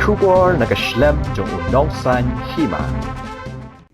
Shubor nakaslem jong unongsan Hima.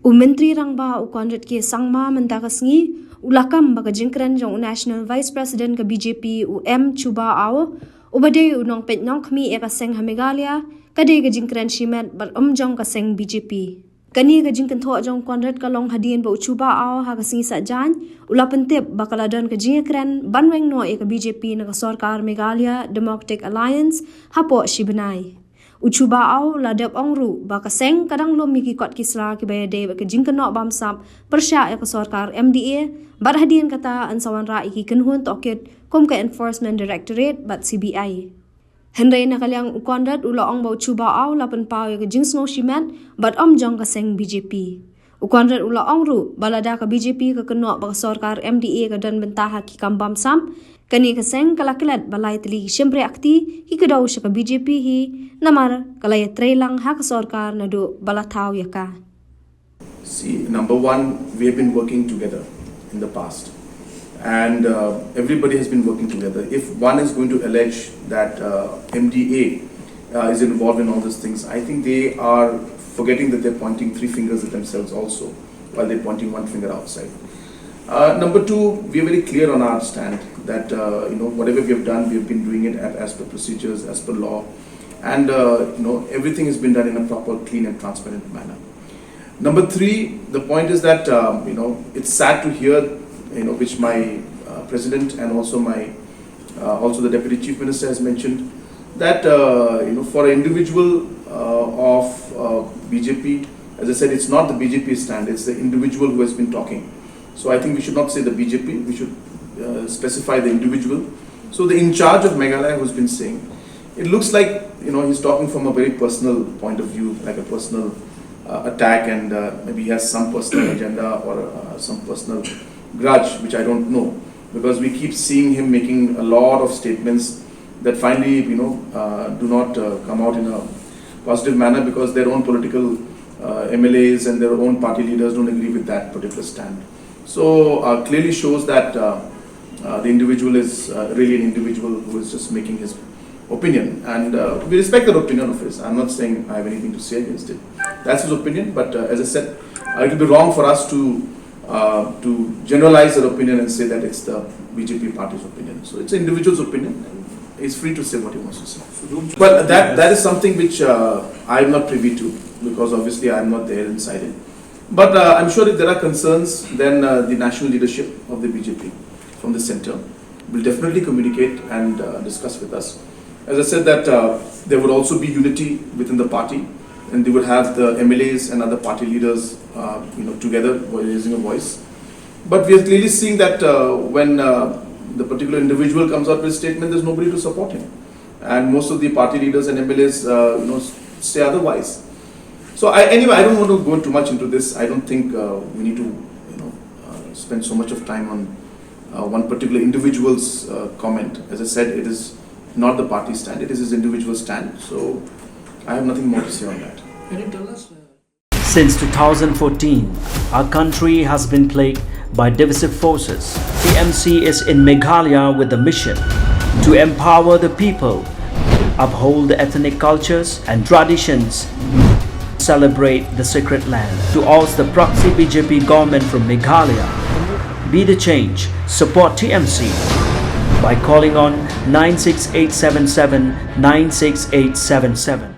Menteri Rangba Konrad ke Sangma mentakasngi ulakam baga jingkran jong National Vice President ke BJP Chuba Ao ubade unong petnyong kami eka seng Megalia kade ke jingkran shimet bar jong ka seng BJP. Kani ke jingkan tho jong Konrad ka long hadien ba Chuba Ao ha ka singi sajan ulapentep bakaladan ke jingkran banweng no eka BJP na ka sarkar Megalia Democratic Alliance hapo shibenai. Uchuba au ladap ongru baka seng kadang lo miki kot kisla ki bayade baka jingkan no bamsap persya ya ke sarkar MDA bar hadien kata ansawan ra iki kenhun toket kom ka enforcement directorate bat CBI. Henry nakaliang Konrad ula ong bau Chuba au lapan pau ya ke jingsngo shiman bat jong ka seng BJP. Konrad ula ongru balada ka BJP ka kenok baka sarkar MDA ka dan bentaha ki kambam sam kani ka seng kala Klet balai Tylli Shympriah akti hi Kdew ka BJP hi namar kalaya trailang ha ka sarkar na do balathaw ya ka. See, number one, we have been working together in the past, and everybody has been working together. If one is going to allege that MDA is involved in all these things, I think they are forgetting that they're pointing three fingers at themselves also, while they're pointing one finger outside. Number two, we are very clear on our stand that whatever we have done, we have been doing it as per procedures, as per law, and everything has been done in a proper, clean and transparent manner. Number three, the point is that it's sad to hear which my president and also also the deputy chief minister has mentioned that for an individual of BJP, as I said, it's not the BJP stand, it's the individual who has been talking. So I think we should not say the BJP, we should specify the individual. So the in charge of Meghalaya who's been saying, it looks like he's talking from a very personal point of view, like a personal attack, and maybe he has some personal agenda or some personal grudge, which I don't know, because we keep seeing him making a lot of statements that finally do not come out in a positive manner because their own political MLAs and their own party leaders don't agree with that particular stand. So clearly shows that the individual is really an individual who is just making his opinion, and we respect that opinion of his. I'm not saying I have anything to say against it. That's his opinion, but as I said, it would be wrong for us to generalize that opinion and say that it's the BJP party's opinion. So it's an individual's opinion, and he's free to say what he wants to say. Well, that is something which I'm not privy to, because obviously I'm not there inside it. But I'm sure if there are concerns, then the national leadership of the BJP from the center will definitely communicate and discuss with us. As I said, that there would also be unity within the party, and they would have the MLAs and other party leaders together raising a voice. But we are clearly seeing that when the particular individual comes out with a statement, there's nobody to support him, and most of the party leaders and MLAs say otherwise. So anyway, I don't want to go too much into this. I don't think we need to spend so much of time on one particular individual's comment. As I said, it is not the party stand, it is his individual stand. So I have nothing more to say on that. Can you tell us? Since 2014, our country has been plagued by divisive forces. TMC is in Meghalaya with the mission to empower the people, uphold the ethnic cultures and traditions, celebrate the sacred land. To oust the proxy BJP government from Meghalaya, be the change, support TMC by calling on 96877 96877.